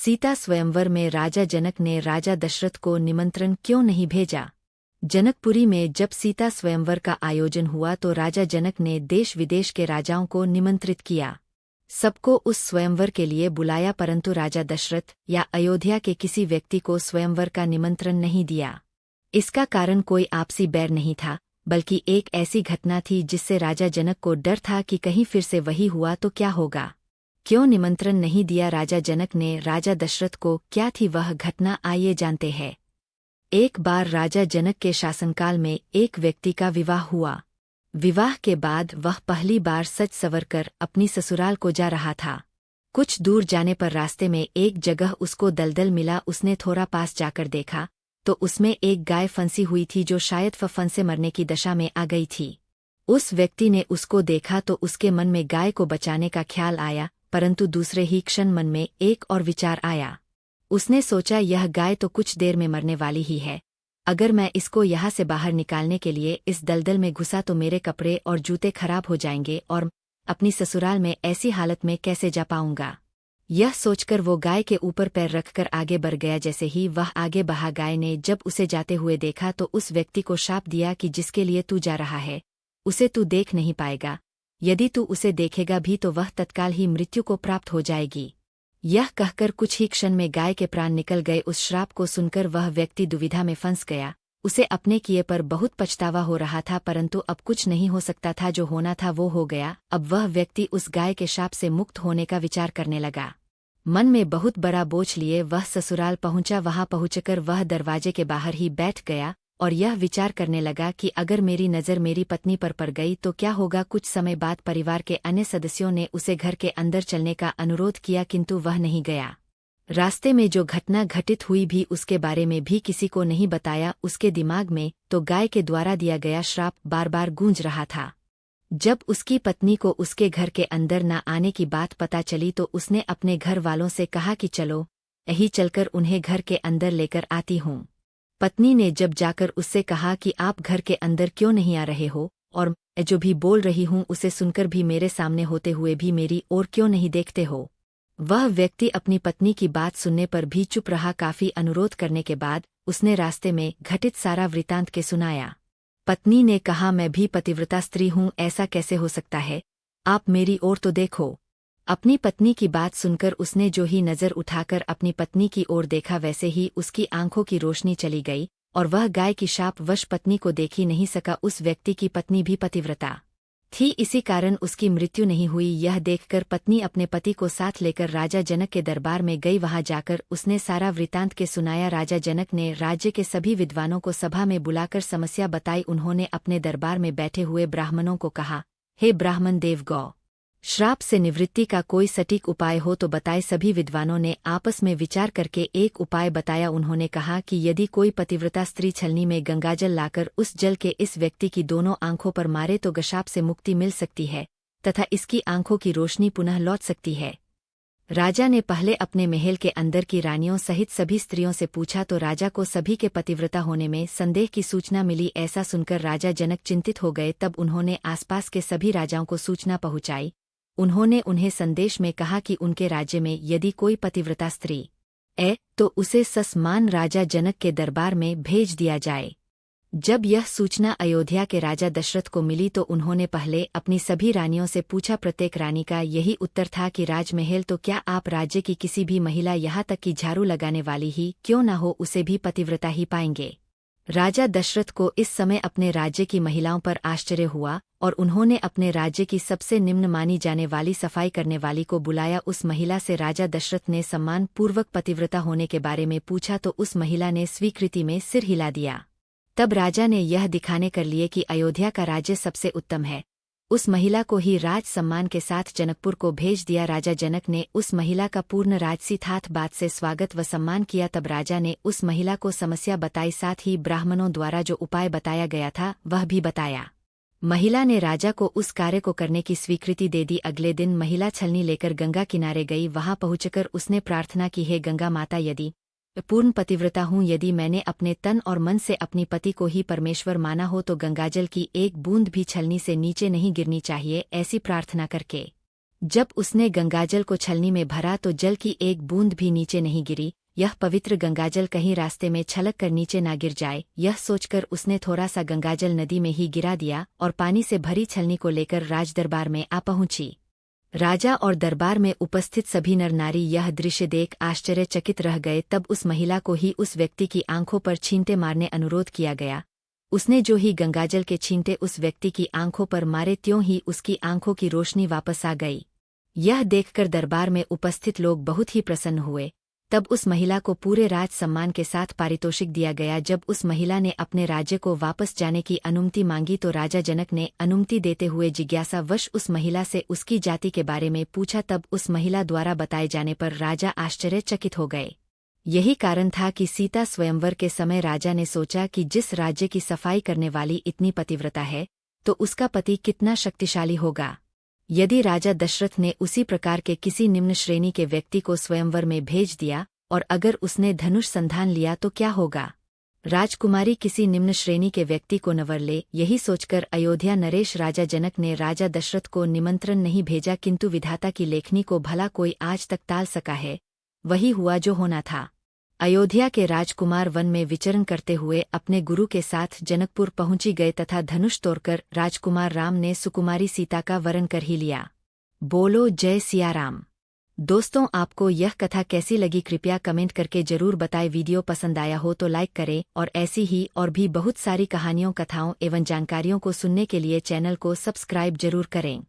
सीता स्वयंवर में राजा जनक ने राजा दशरथ को निमंत्रण क्यों नहीं भेजा। जनकपुरी में जब सीता स्वयंवर का आयोजन हुआ तो राजा जनक ने देश विदेश के राजाओं को निमंत्रित किया, सबको उस स्वयंवर के लिए बुलाया, परंतु राजा दशरथ या अयोध्या के किसी व्यक्ति को स्वयंवर का निमंत्रण नहीं दिया। इसका कारण कोई आपसी बैर नहीं था, बल्कि एक ऐसी घटना थी जिससे राजा जनक को डर था कि कहीं फिर से वही हुआ तो क्या होगा। क्यों निमंत्रण नहीं दिया राजा जनक ने राजा दशरथ को, क्या थी वह घटना, आइए जानते हैं। एक बार राजा जनक के शासनकाल में एक व्यक्ति का विवाह हुआ। विवाह के बाद वह पहली बार सज संवर कर अपनी ससुराल को जा रहा था। कुछ दूर जाने पर रास्ते में एक जगह उसको दलदल मिला। उसने थोड़ा पास जाकर देखा तो उसमें एक गाय फंसी हुई थी जो शायद फन से मरने की दशा में आ गई थी। उस व्यक्ति ने उसको देखा तो उसके मन में गाय को बचाने का ख्याल आया, परंतु दूसरे ही क्षण मन में एक और विचार आया। उसने सोचा, यह गाय तो कुछ देर में मरने वाली ही है, अगर मैं इसको यहाँ से बाहर निकालने के लिए इस दलदल में घुसा तो मेरे कपड़े और जूते खराब हो जाएंगे और अपनी ससुराल में ऐसी हालत में कैसे जा पाऊंगा। यह सोचकर वो गाय के ऊपर पैर रखकर आगे बढ़ गया। जैसे ही वह आगे बढ़ा, गाय ने जब उसे जाते हुए देखा तो उस व्यक्ति को शाप दिया कि जिसके लिए तू जा रहा है उसे तू देख नहीं पाएगा, यदि तू उसे देखेगा भी तो वह तत्काल ही मृत्यु को प्राप्त हो जाएगी। यह कहकर कुछ ही क्षण में गाय के प्राण निकल गए। उस श्राप को सुनकर वह व्यक्ति दुविधा में फंस गया। उसे अपने किए पर बहुत पछतावा हो रहा था, परंतु अब कुछ नहीं हो सकता था, जो होना था वो हो गया। अब वह व्यक्ति उस गाय के शाप से मुक्त होने का विचार करने लगा। मन में बहुत बड़ा बोझ लिए वह ससुराल पहुंचा। वहां पहुंचकर वह दरवाजे के बाहर ही बैठ गया और यह विचार करने लगा कि अगर मेरी नज़र मेरी पत्नी पर पड़ गई तो क्या होगा। कुछ समय बाद परिवार के अन्य सदस्यों ने उसे घर के अंदर चलने का अनुरोध किया, किंतु वह नहीं गया। रास्ते में जो घटना घटित हुई भी उसके बारे में भी किसी को नहीं बताया। उसके दिमाग में तो गाय के द्वारा दिया गया श्राप बार बार गूंज रहा था। जब उसकी पत्नी को उसके घर के अंदर न आने की बात पता चली तो उसने अपने घर वालों से कहा कि चलो यही चलकर उन्हें घर के अंदर लेकर आती हूँ। पत्नी ने जब जाकर उससे कहा कि आप घर के अंदर क्यों नहीं आ रहे हो, और मैं जो भी बोल रही हूँ उसे सुनकर भी मेरे सामने होते हुए भी मेरी ओर क्यों नहीं देखते हो। वह व्यक्ति अपनी पत्नी की बात सुनने पर भी चुप रहा। काफी अनुरोध करने के बाद उसने रास्ते में घटित सारा वृतांत के सुनाया। पत्नी ने कहा, मैं भी पतिव्रता स्त्री हूँ, ऐसा कैसे हो सकता है, आप मेरी ओर तो देखो। अपनी पत्नी की बात सुनकर उसने जो ही नज़र उठाकर अपनी पत्नी की ओर देखा, वैसे ही उसकी आंखों की रोशनी चली गई और वह गाय की शाप वश पत्नी को देख ही नहीं सका। उस व्यक्ति की पत्नी भी पतिव्रता थी, इसी कारण उसकी मृत्यु नहीं हुई। यह देखकर पत्नी अपने पति को साथ लेकर राजा जनक के दरबार में गई। वहां जाकर उसने सारा वृतांत के सुनाया। राजा जनक ने राज्य के सभी विद्वानों को सभा में बुलाकर समस्या बताई। उन्होंने अपने दरबार में बैठे हुए ब्राह्मणों को कहा, हे ब्राह्मण देवगौ, श्राप से निवृत्ति का कोई सटीक उपाय हो तो बताए। सभी विद्वानों ने आपस में विचार करके एक उपाय बताया। उन्होंने कहा कि यदि कोई पतिव्रता स्त्री छलनी में गंगाजल लाकर उस जल के इस व्यक्ति की दोनों आंखों पर मारे तो गशाप से मुक्ति मिल सकती है तथा इसकी आंखों की रोशनी पुनः लौट सकती है। राजा ने पहले अपने महल के अंदर की रानियों सहित सभी स्त्रियों से पूछा तो राजा को सभी के पतिव्रता होने में संदेह की सूचना मिली। ऐसा सुनकर राजा जनक चिंतित हो गए। तब उन्होंने आसपास के सभी राजाओं को सूचना पहुंचाई। उन्होंने उन्हें संदेश में कहा कि उनके राज्य में यदि कोई पतिव्रता स्त्री है तो उसे ससमान राजा जनक के दरबार में भेज दिया जाए। जब यह सूचना अयोध्या के राजा दशरथ को मिली तो उन्होंने पहले अपनी सभी रानियों से पूछा। प्रत्येक रानी का यही उत्तर था कि राजमहल तो क्या, आप राज्य की किसी भी महिला यहाँ तक कि झाड़ू लगाने वाली ही क्यों न हो उसे भी पतिव्रता ही पाएंगे। राजा दशरथ को इस समय अपने राज्य की महिलाओं पर आश्चर्य हुआ और उन्होंने अपने राज्य की सबसे निम्न मानी जाने वाली सफाई करने वाली को बुलाया। उस महिला से राजा दशरथ ने सम्मान पूर्वक पतिव्रता होने के बारे में पूछा तो उस महिला ने स्वीकृति में सिर हिला दिया। तब राजा ने यह दिखाने कर लिए कि अयोध्या का राज्य सबसे उत्तम है। उस महिला को ही राज सम्मान के साथ जनकपुर को भेज दिया। राजा जनक ने उस महिला का पूर्ण राजसी ठाठ बात से स्वागत व सम्मान किया। तब राजा ने उस महिला को समस्या बताई, साथ ही ब्राह्मणों द्वारा जो उपाय बताया गया था वह भी बताया। महिला ने राजा को उस कार्य को करने की स्वीकृति दे दी। अगले दिन महिला छलनी लेकर गंगा किनारे गई। वहां पहुंचकर उसने प्रार्थना की, हे गंगा माता, यदि पूर्ण पतिव्रता हूँ, यदि मैंने अपने तन और मन से अपनी पति को ही परमेश्वर माना हो तो गंगाजल की एक बूंद भी छलनी से नीचे नहीं गिरनी चाहिए। ऐसी प्रार्थना करके जब उसने गंगाजल को छलनी में भरा तो जल की एक बूंद भी नीचे नहीं गिरी। यह पवित्र गंगाजल कहीं रास्ते में छलक कर नीचे ना गिर जाए, यह सोचकर उसने थोड़ा सा गंगाजल नदी में ही गिरा दिया और पानी से भरी छलनी को लेकर राजदरबार में आ पहुंची। राजा और दरबार में उपस्थित सभी नर नारी यह दृश्य देख आश्चर्यचकित रह गए। तब उस महिला को ही उस व्यक्ति की आंखों पर छींटे मारने अनुरोध किया गया। उसने जो ही गंगाजल के छींटे उस व्यक्ति की आंखों पर मारे, त्यों ही उसकी आंखों की रोशनी वापस आ गई। यह देखकर दरबार में उपस्थित लोग बहुत ही प्रसन्न हुए। तब उस महिला को पूरे राज सम्मान के साथ पारितोषिक दिया गया। जब उस महिला ने अपने राज्य को वापस जाने की अनुमति मांगी तो राजा जनक ने अनुमति देते हुए जिज्ञासावश उस महिला से उसकी जाति के बारे में पूछा। तब उस महिला द्वारा बताए जाने पर राजा आश्चर्यचकित हो गए। यही कारण था कि सीता स्वयंवर के समय राजा ने सोचा कि जिस राज्य की सफाई करने वाली इतनी पतिव्रता है तो उसका पति कितना शक्तिशाली होगा। यदि राजा दशरथ ने उसी प्रकार के किसी निम्न श्रेणी के व्यक्ति को स्वयंवर में भेज दिया और अगर उसने धनुष संधान लिया तो क्या होगा। राजकुमारी किसी निम्न श्रेणी के व्यक्ति को नवर ले, यही सोचकर अयोध्या नरेश राजा जनक ने राजा दशरथ को निमंत्रण नहीं भेजा। किंतु विधाता की लेखनी को भला कोई आज तक टाल सका है। वही हुआ जो होना था। अयोध्या के राजकुमार वन में विचरण करते हुए अपने गुरु के साथ जनकपुर पहुंची गए तथा धनुष तोड़कर राजकुमार राम ने सुकुमारी सीता का वरण कर ही लिया। बोलो जय सिया राम। दोस्तों, आपको यह कथा कैसी लगी कृपया कमेंट करके जरूर बताएं। वीडियो पसंद आया हो तो लाइक करें और ऐसी ही और भी बहुत सारी कहानियों, कथाओं एवं जानकारियों को सुनने के लिए चैनल को सब्सक्राइब जरूर करें।